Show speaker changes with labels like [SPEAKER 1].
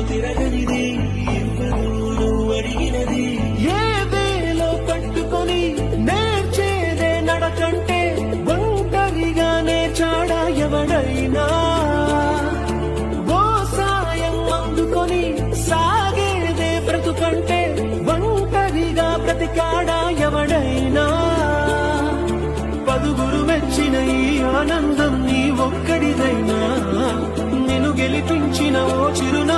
[SPEAKER 1] తిరగనిది ఇవ్వను నువ్వు అడిగినది ఏ వేలో పట్టుకొని నేర్చేదే నడకంటే ఒంటరిగా నేర్చాడా ఎవడైనా ఓ సాయం అందుకొని సాగేదే బ్రతుకంటే ఒంటరిగా బ్రతికాడా ఎవడైనా పదుగురు మెచ్చిన ఈ ఆనందం నీ ఒక్కడిదైనా నిన్ను గెలిపించిన ఓ చిరునా